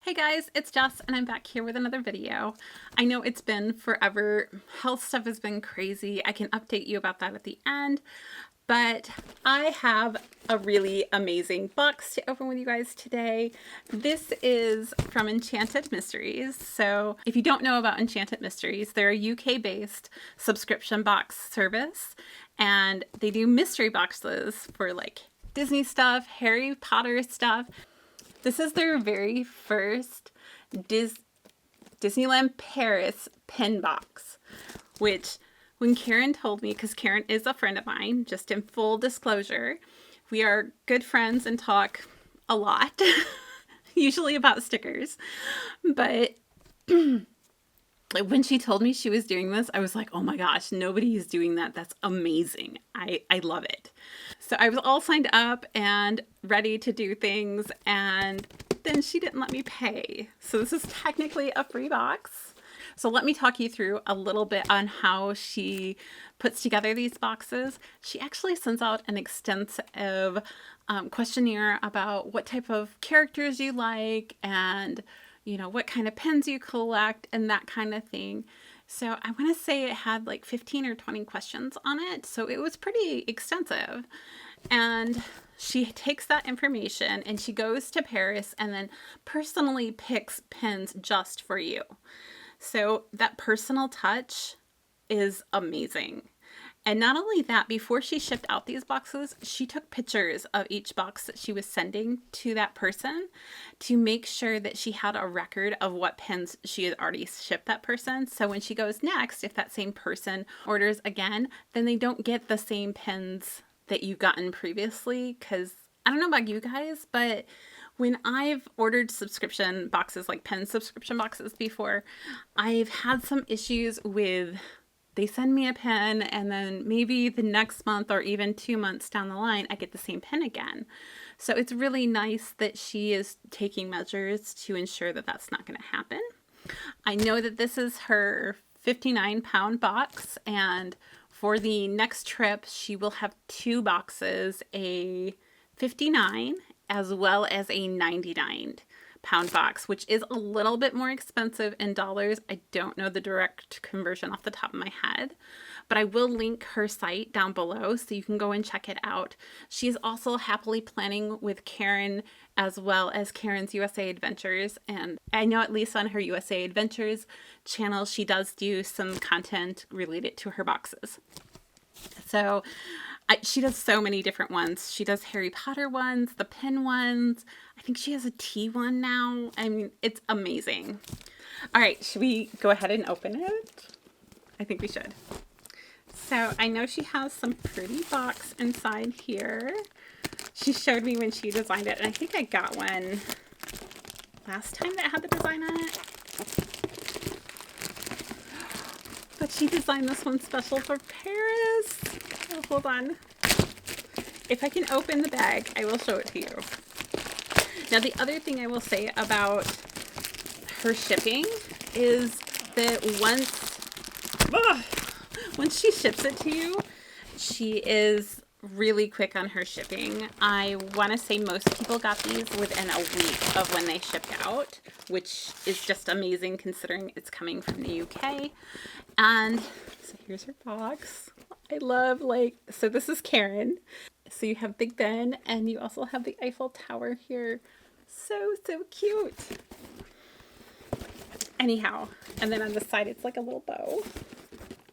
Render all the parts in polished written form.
Hey guys, it's Jess and I'm back here with another video. I know it's been forever. Health stuff has been crazy. I can update you about that at the end. But I have a really amazing box to open with you guys today. This is from Enchanted Mysteries. So if you don't know about Enchanted Mysteries, they're a UK-based subscription box service. And they do mystery boxes for like Disney stuff, Harry Potter stuff. This is their very first Disneyland Paris pin box, which when Karen told me, because Karen is a friend of mine, just in full disclosure, we are good friends and talk a lot, usually about stickers, but when she told me she was doing this, I was like, oh my gosh, nobody is doing that. That's amazing. I love it. So I was all signed up and ready to do things, and then she didn't let me pay. So this is technically a free box. So let me talk you through a little bit on how she puts together these boxes. She actually sends out an extensive questionnaire about what type of characters you like and what kind of pens you collect and that kind of thing. So I want to say it had like 15 or 20 questions on it. So it was pretty extensive. And she takes that information and she goes to Paris and then personally picks pens just for you. So that personal touch is amazing. And not only that, before she shipped out these boxes, she took pictures of each box that she was sending to that person to make sure that she had a record of what pens she had already shipped that person. So when she goes next, if that same person orders again, then they don't get the same pens that you've gotten previously. Because I don't know about you guys, but when I've ordered subscription boxes, like pen subscription boxes before, I've had some issues with they send me a pen and then maybe the next month or even 2 months down the line, I get the same pen again. So it's really nice that she is taking measures to ensure that that's not going to happen. I know that this is her 59-pound box, and for the next trip, she will have 2 boxes, a 59 as well as a 99-pound box, which is a little bit more expensive in dollars. I don't know the direct conversion off the top of my head, but I will link her site down below so you can go and check it out. She's also happily planning with Karen as well as Karen's USA Adventures, and I know at least on her USA Adventures channel she does do some content related to her boxes. So she does so many different ones. She does Harry Potter ones, the pen ones. I think she has a tea one now. I mean, it's amazing. All right, should we go ahead and open it? I think we should. So I know she has some pretty box inside here. She showed me when she designed it, and I think I got one last time that had the design on it. But she designed this one special for Paris. Oh, hold on. If I can open the bag, I will show it to you. Now, the other thing I will say about her shipping is that once she ships it to you, she is really quick on her shipping. I want to say most people got these within a week of when they shipped out, which is just amazing considering it's coming from the UK. And so here's her box. I love, so this is Karen. So you have Big Ben and you also have the Eiffel Tower here. So cute. Anyhow, and then on the side it's like a little bow.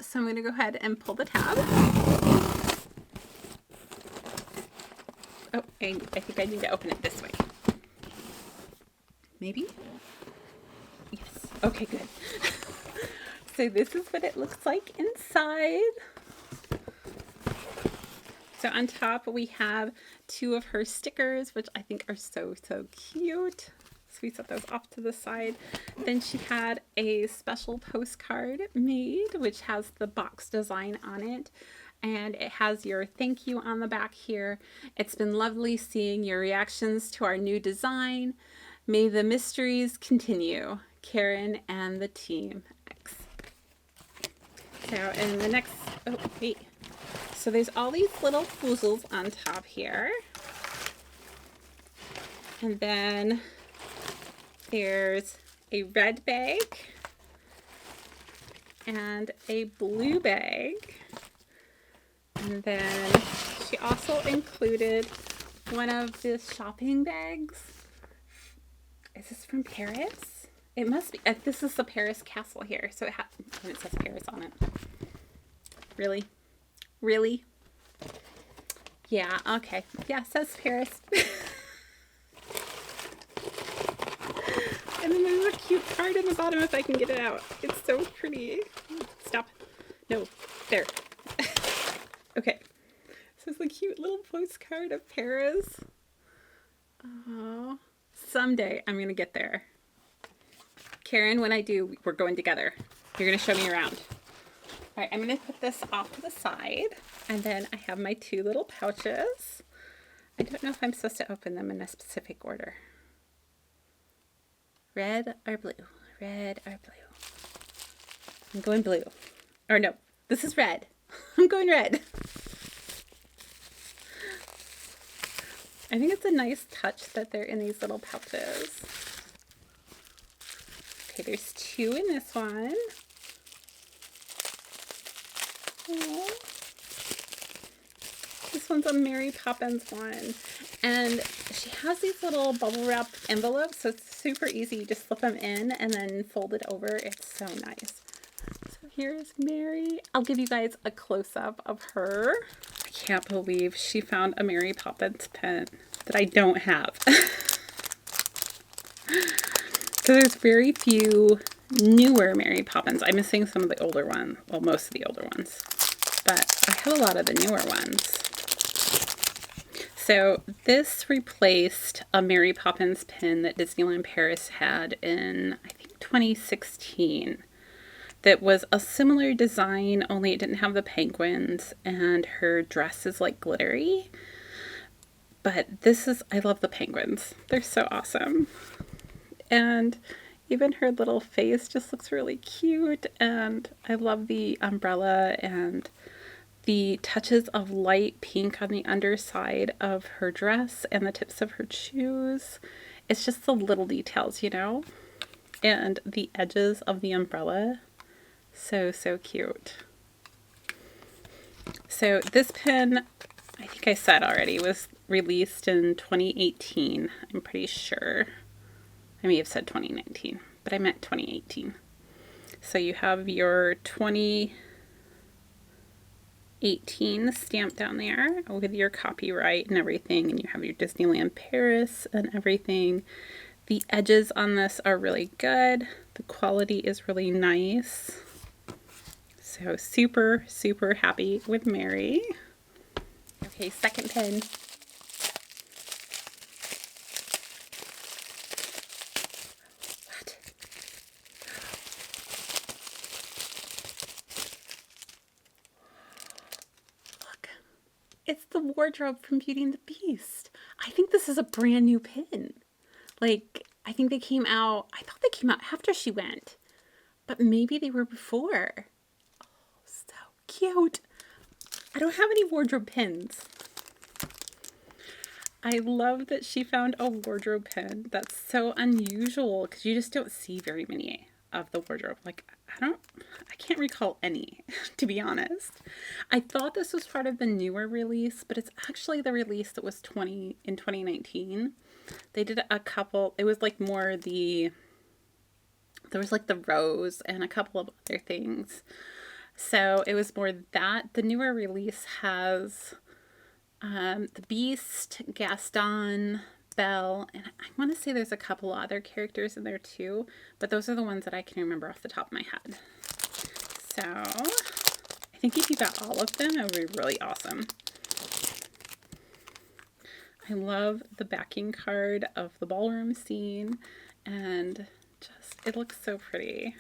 So I'm going to go ahead and pull the tab. Oh, I think I need to open it this way. Maybe? Yes. Okay, good. So this is what it looks like inside. So on top we have 2 of her stickers, which I think are so cute. So we set those off to the side. Then she had a special postcard made, which has the box design on it. And it has your thank you on the back here. It's been lovely seeing your reactions to our new design. May the mysteries continue. Karen and the team X. So in the next, oh wait. So there's all these little foozles on top here. And then There's a red bag and a blue bag. And then she also included one of the shopping bags. Is this from Paris? It must be. This is the Paris castle here. So and it says Paris on it. Really? Really? Yeah, okay. Yeah, it says Paris. And then there's a cute card in the bottom if I can get it out. It's so pretty. Stop. No. There. Okay. So it's a cute little postcard of Paris. Oh, someday I'm going to get there. Karen, when I do, we're going together. You're going to show me around. All right, I'm going to put this off to the side. And then I have my two little pouches. I don't know if I'm supposed to open them in a specific order. Red or blue? Red or blue? I'm going blue. Or no, this is red. I'm going red. I think it's a nice touch that they're in these little pouches. Okay, there's two in this one. Aww. This one's a Mary Poppins one. And she has these little bubble wrap envelopes, so it's super easy. You just slip them in and then fold it over. It's so nice. So here's Mary. I'll give you guys a close-up of her. I can't believe she found a Mary Poppins pen that I don't have. So there's very few newer Mary Poppins. I'm missing some of the older ones. Well, most of the older ones. But I have a lot of the newer ones. So this replaced a Mary Poppins pin that Disneyland Paris had in, I think, 2016. That was a similar design, only it didn't have the penguins, and her dress is like glittery. But this is, I love the penguins. They're so awesome. And even her little face just looks really cute, and I love the umbrella and the touches of light pink on the underside of her dress and the tips of her shoes. It's just the little details, you know? And the edges of the umbrella. So, so cute. So this pin, I think I said already, was released in 2018. I'm pretty sure. I may have said 2019, but I meant 2018. So you have your 2018 stamp down there with your copyright and everything, and you have your Disneyland Paris and everything. The edges on this are really good. The quality is really nice. So super, super happy with Mary. Okay, second pin. What? Look. It's the wardrobe from Beauty and the Beast. I think this is a brand new pin. Like, I think they came out, I thought they came out after she went. But maybe they were before. So cute. I don't have any wardrobe pins. I love that she found a wardrobe pin. That's so unusual because you just don't see very many of the wardrobe. Like, I can't recall any, to be honest. I thought this was part of the newer release, but it's actually the release that was in 2019. They did a couple, it was like more there was like the rose and a couple of other things. So it was more that. The newer release has the Beast, Gaston, Belle, and I want to say there's a couple other characters in there too, but those are the ones that I can remember off the top of my head. So I think if you got all of them, it would be really awesome. I love the backing card of the ballroom scene, and just, it looks so pretty.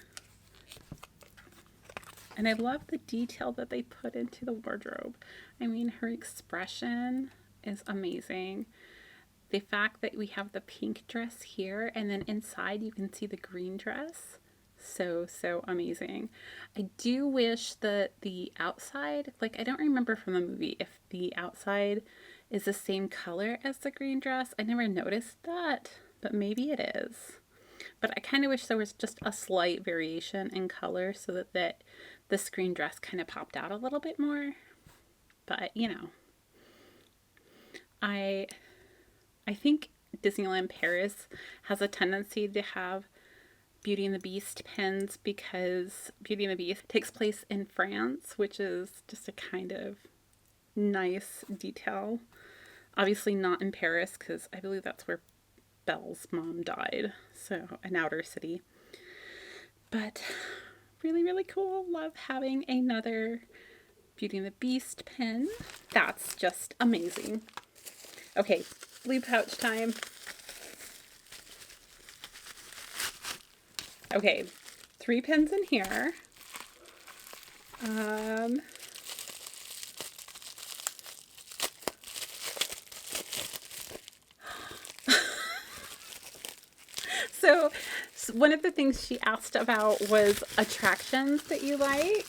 And I love the detail that they put into the wardrobe. I mean, her expression is amazing. The fact that we have the pink dress here, and then inside you can see the green dress. So, so amazing. I do wish that the outside, like I don't remember from the movie if the outside is the same color as the green dress. I never noticed that, but maybe it is. But I kind of wish there was just a slight variation in color so that the screen dress kind of popped out a little bit more. But, you know, I think Disneyland Paris has a tendency to have Beauty and the Beast pins because Beauty and the Beast takes place in France, which is just a kind of nice detail. Obviously not in Paris because I believe that's where Belle's mom died, so an outer city. But really, really cool. Love having another Beauty and the Beast pin. That's just amazing. Okay, blue pouch time. Okay, 3 pins in here. So one of the things she asked about was attractions that you like.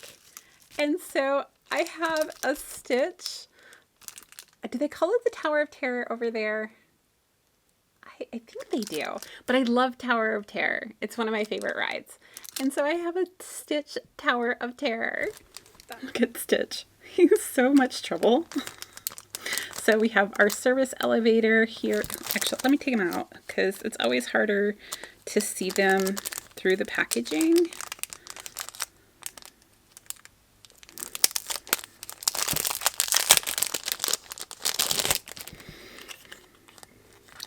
And so I have a Stitch. Do they call it the Tower of Terror over there? I think they do. But I love Tower of Terror. It's one of my favorite rides. And so I have a Stitch Tower of Terror. Look at Stitch. He's so much trouble. So we have our service elevator here. Actually, let me take them out because it's always harder to see them through the packaging.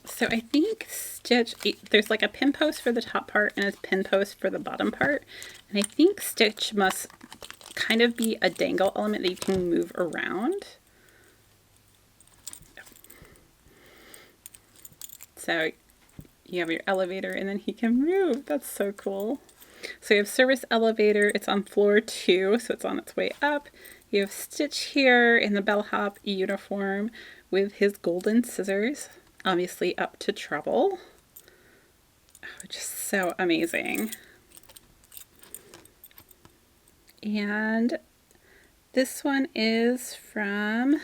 So I think Stitch, there's like a pin post for the top part and a pin post for the bottom part. And I think Stitch must kind of be a dangle element that you can move around. So you have your elevator and then he can move. That's so cool. So you have service elevator. It's on floor 2, so it's on its way up. You have Stitch here in the bellhop uniform with his golden scissors, obviously up to trouble. Oh, just so amazing. And this one is from,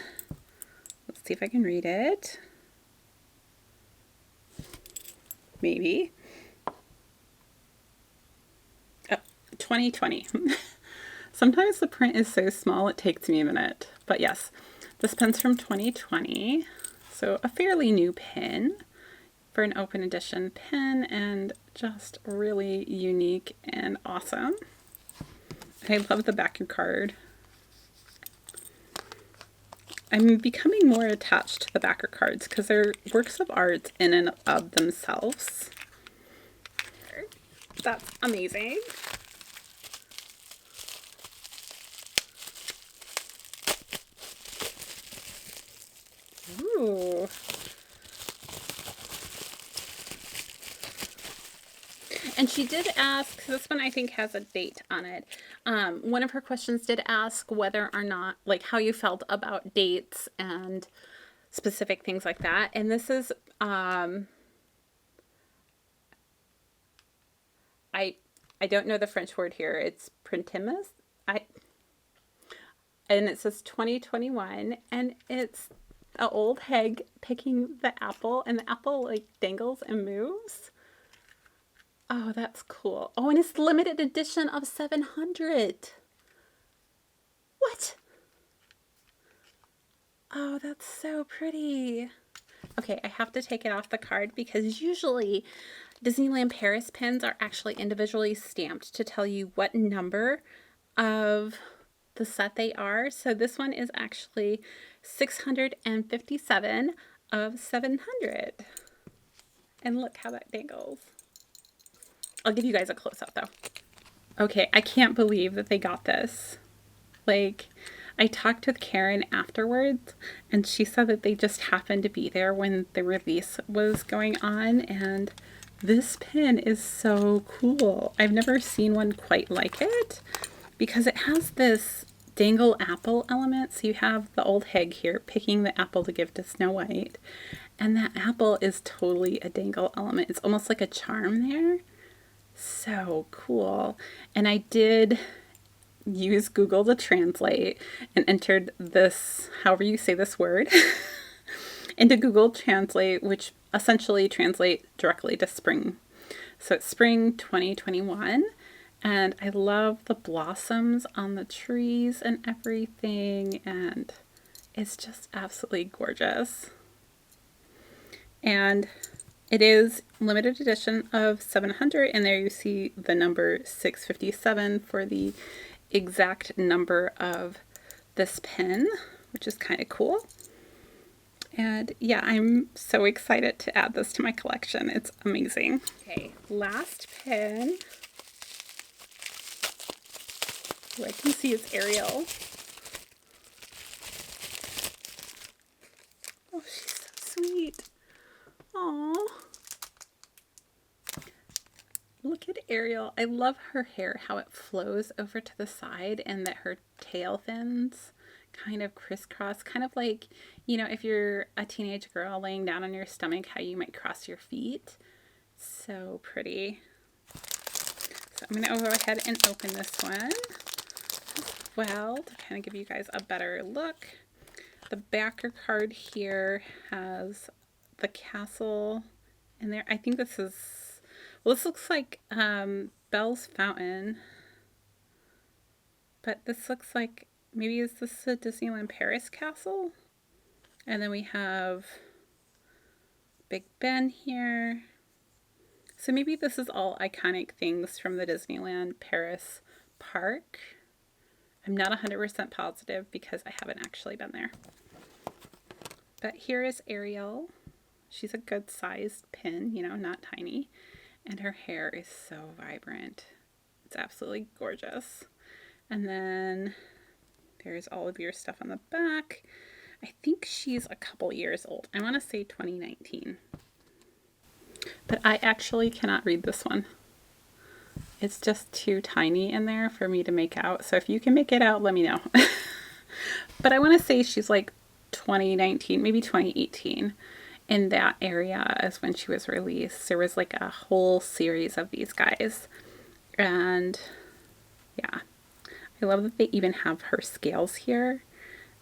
let's see if I can read it. Maybe. Oh, 2020. Sometimes the print is so small it takes me a minute. But yes, this pen's from 2020. So a fairly new pin for an open edition pin and just really unique and awesome. I love the backer card. I'm becoming more attached to the backer cards because they're works of art in and of themselves. That's amazing. Ooh. And she did ask, this one I think has a date on it. One of her questions did ask whether or not, like how you felt about dates and specific things like that. And this is, I don't know the French word here. It's printemps. And it says 2021 and it's an old hag picking the apple and the apple like dangles and moves. Oh, that's cool. Oh, and it's limited edition of 700. What? Oh, that's so pretty. Okay, I have to take it off the card because usually Disneyland Paris pins are actually individually stamped to tell you what number of the set they are. So this one is actually 657 of 700. And look how that dangles. I'll give you guys a close-up though. Okay, I can't believe that they got this. Like, I talked with Karen afterwards and she said that they just happened to be there when the release was going on, and this pin is so cool. I've never seen one quite like it because it has this dangle apple element. So you have the old hag here picking the apple to give to Snow White, and that apple is totally a dangle element. It's almost like a charm there. So cool. And I did use Google to translate and entered this, however you say this word, into Google Translate, which essentially translate directly to spring. So it's spring 2021, and I love the blossoms on the trees and everything, and it's just absolutely gorgeous. And it is limited edition of 700, and there you see the number 657 for the exact number of this pin, which is kind of cool. And yeah, I'm so excited to add this to my collection. It's amazing. Okay, last pin. Oh, I can see it's Ariel. Oh, she's so sweet. Aww. Look at Ariel. I love her hair, how it flows over to the side and that her tail fins kind of crisscross, kind of like, you know, if you're a teenage girl laying down on your stomach, how you might cross your feet. So pretty. So I'm going to go ahead and open this one as well to kind of give you guys a better look. The backer card here has the castle in there. I think this is, well, this looks like Belle's Fountain, but this looks like, maybe is this the Disneyland Paris castle? And then we have Big Ben here. So maybe this is all iconic things from the Disneyland Paris park. I'm not 100% positive because I haven't actually been there. But here is Ariel. She's a good sized pin, you know, not tiny. And her hair is so vibrant. It's absolutely gorgeous. And then there's all of your stuff on the back. I think she's a couple years old. I want to say 2019. But I actually cannot read this one. It's just too tiny in there for me to make out. So if you can make it out, let me know. But I want to say she's like 2019, maybe 2018. In that area is when she was released. There was like a whole series of these guys. And yeah, I love that they even have her scales here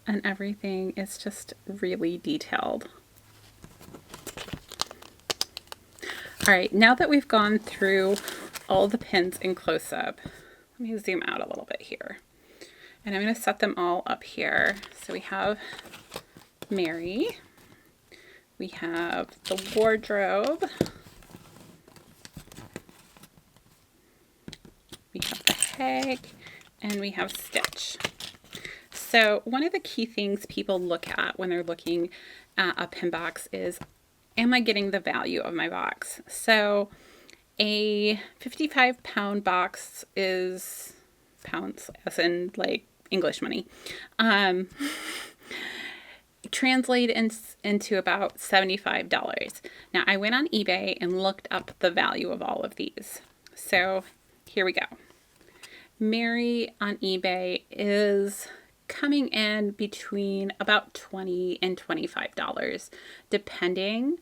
and everything. It's just really detailed. All right, now that we've gone through all the pins in close-up, let me zoom out a little bit here. And I'm going to set them all up here. So we have Mary. We have the wardrobe. We have the Hag, and we have Stitch. So one of the key things people look at when they're looking at a pin box is, am I getting the value of my box? So a 55-pound box is pounds, as in like English money. Translate into about $75. Now I went on eBay and looked up the value of all of these. So here we go. Mary on eBay is coming in between about $20 and $25 depending,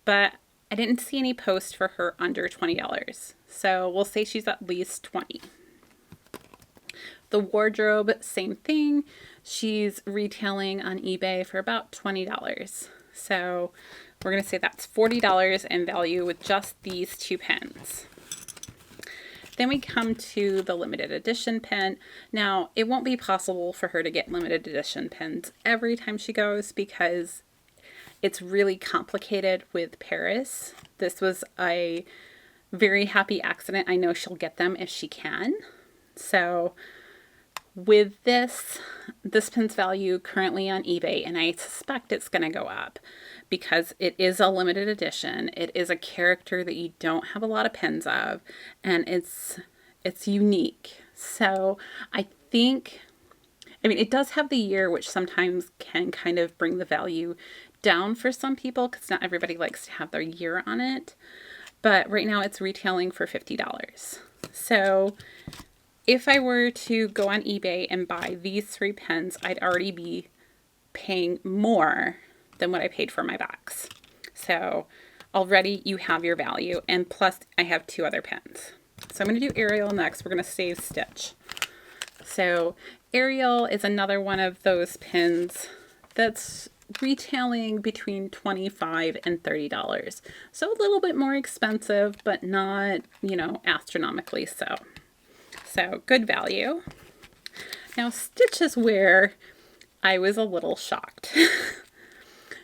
but I didn't see any posts for her under $20. So we'll say she's at least $20. The wardrobe, same thing. She's retailing on eBay for about $20. So we're going to say that's $40 in value with just these two pins. Then we come to the limited edition pin. Now, it won't be possible for her to get limited edition pins every time she goes because it's really complicated with Paris. This was a very happy accident. I know she'll get them if she can. So with this pin's value currently on eBay, and I suspect it's going to go up because it is a limited edition. It is a character that you don't have a lot of pins of, and it's unique. So I think, I mean, it does have the year, which sometimes can kind of bring the value down for some people because not everybody likes to have their year on it. But right now it's retailing for $50. So if I were to go on eBay and buy these three pens, I'd already be paying more than what I paid for my box. So already you have your value, and plus I have two other pens. So I'm going to do Ariel next. We're going to save Stitch. So Ariel is another one of those pins that's retailing between $25 and $30. So a little bit more expensive, but not, you know, astronomically so. So good value. Now Stitch is where I was a little shocked.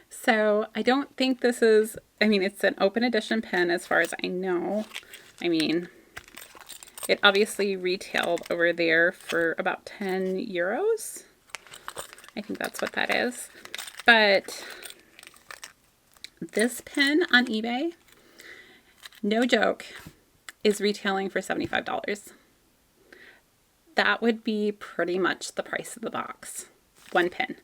So I don't think this is, I mean, it's an open edition pen as far as I know. I mean, it obviously retailed over there for about 10 euros. I think that's what that is. But this pen on eBay, no joke, is retailing for $75. That would be pretty much the price of the box. One pen.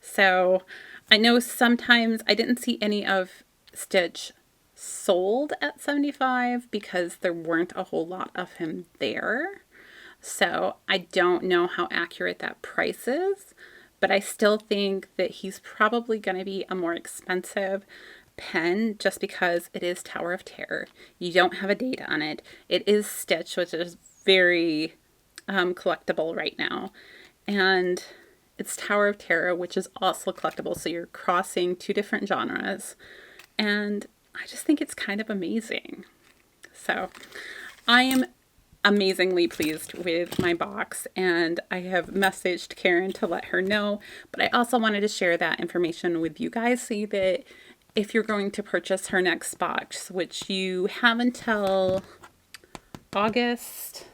So I know sometimes I didn't see any of Stitch sold at $75 because there weren't a whole lot of him there. So I don't know how accurate that price is, but I still think that he's probably going to be a more expensive pen just because it is Tower of Terror. You don't have a date on it. It is Stitch, which is very collectible right now. And it's Tower of Terror, which is also collectible. So you're crossing two different genres. And I just think it's kind of amazing. So I am amazingly pleased with my box, and I have messaged Karen to let her know, but I also wanted to share that information with you guys so that if you're going to purchase her next box, which you have until August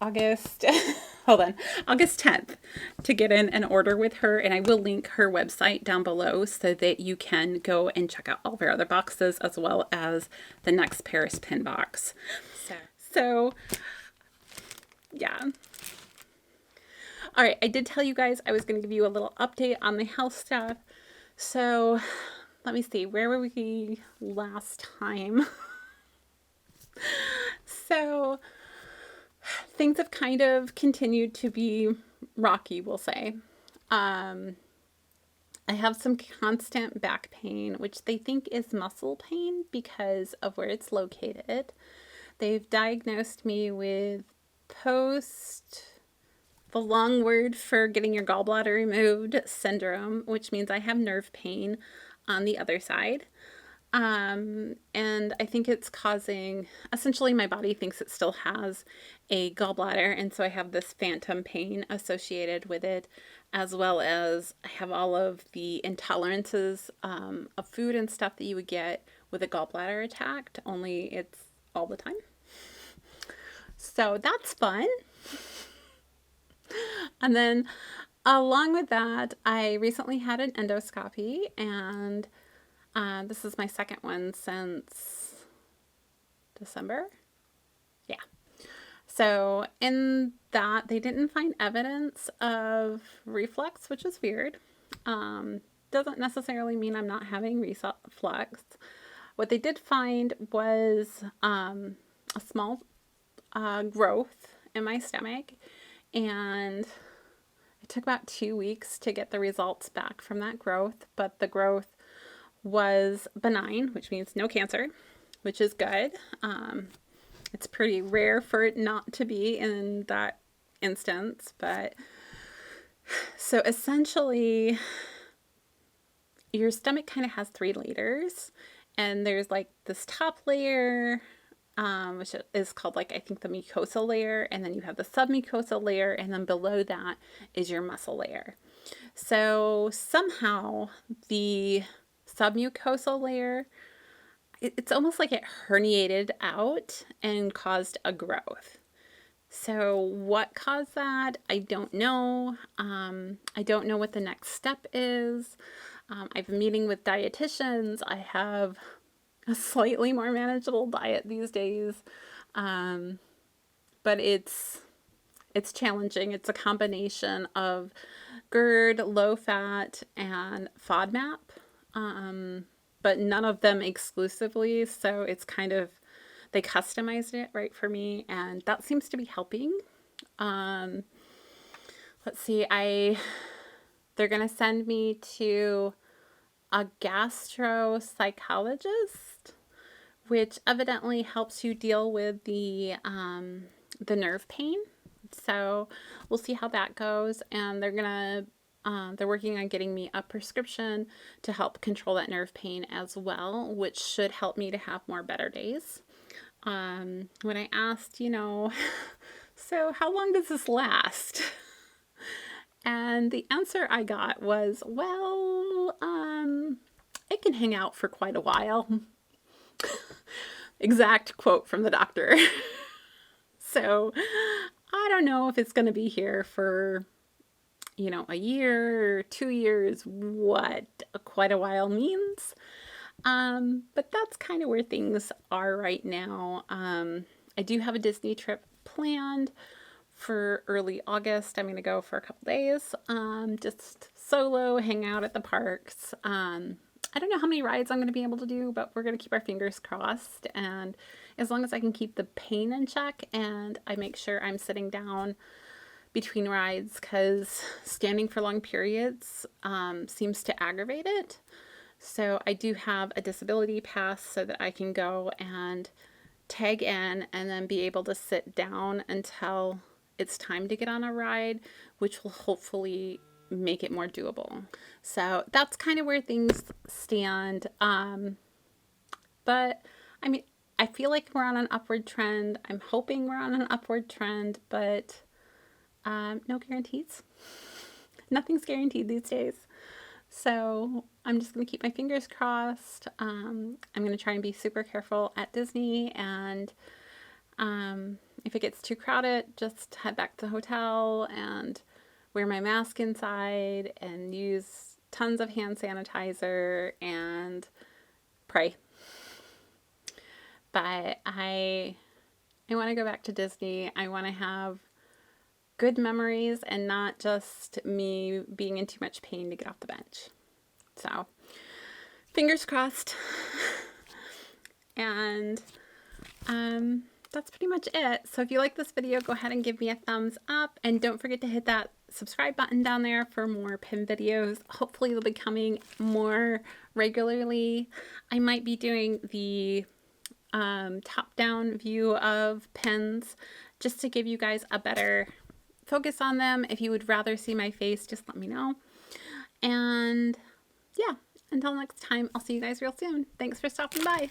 hold on, August 10th to get in an order with her, and I will link her website down below so that you can go and check out all of her other boxes as well as the next Paris pin box. So yeah. All right, I did tell you guys I was going to give you a little update on the health stuff. So let me see, where were we last time? So things have kind of continued to be rocky, we'll say. I have some constant back pain, which they think is muscle pain because of where it's located. They've diagnosed me with the long word for getting your gallbladder removed, syndrome, which means I have nerve pain on the other side. And I think it's causing, essentially my body thinks it still has a gallbladder, and so I have this phantom pain associated with it, as well as I have all of the intolerances of food and stuff that you would get with a gallbladder attack, only it's all the time. So that's fun. And then along with that, I recently had an endoscopy, and this is my second one since December. Yeah. So in that, they didn't find evidence of reflux, which is weird. Doesn't necessarily mean I'm not having reflux. What they did find was a small growth in my stomach, and it took about 2 weeks to get the results back from that growth, but the growth was benign, which means no cancer, which is good. It's pretty rare for it not to be in that instance, but so essentially your stomach kind of has 3 layers, and there's like this top layer, which is called, like, I think the mucosal layer, and then you have the submucosal layer, and then below that is your muscle layer. So somehow the submucosal layer, it's almost like it herniated out and caused a growth. So what caused that? I don't know. I don't know what the next step is. I've been meeting with dietitians. I have a slightly more manageable diet these days. But it's challenging. It's a combination of GERD, low fat, and FODMAP. But none of them exclusively. So it's kind of, they customized it right for me, and that seems to be helping. Let's see, they're going to send me to a gastro psychologist, which evidently helps you deal with the nerve pain. So we'll see how that goes. And they're going to They're working on getting me a prescription to help control that nerve pain as well, which should help me to have more better days. When I asked, so how long does this last? And the answer I got was, well, it can hang out for quite a while. Exact quote from the doctor. So I don't know if it's going to be here for, a year, 2 years, what quite a while means. But that's kind of where things are right now. I do have a Disney trip planned for early August. I'm going to go for a couple days, just solo, hang out at the parks. I don't know how many rides I'm going to be able to do, but we're going to keep our fingers crossed. And as long as I can keep the pain in check and I make sure I'm sitting down between rides, because standing for long periods seems to aggravate it. So I do have a disability pass so that I can go and tag in and then be able to sit down until it's time to get on a ride, which will hopefully make it more doable. So that's kind of where things stand. But I mean, I feel like we're on an upward trend. I'm hoping we're on an upward trend, but no guarantees. Nothing's guaranteed these days. So I'm just going to keep my fingers crossed. I'm going to try and be super careful at Disney, and if it gets too crowded, just head back to the hotel and wear my mask inside and use tons of hand sanitizer and pray. But I want to go back to Disney. I want to have good memories and not just me being in too much pain to get off the bench. So, fingers crossed. And that's pretty much it. So if you like this video, go ahead and give me a thumbs up, and don't forget to hit that subscribe button down there for more pin videos. Hopefully they'll be coming more regularly. I might be doing the top-down view of pins just to give you guys a better focus on them. If you would rather see my face, just let me know. And yeah, until next time, I'll see you guys real soon. Thanks for stopping by.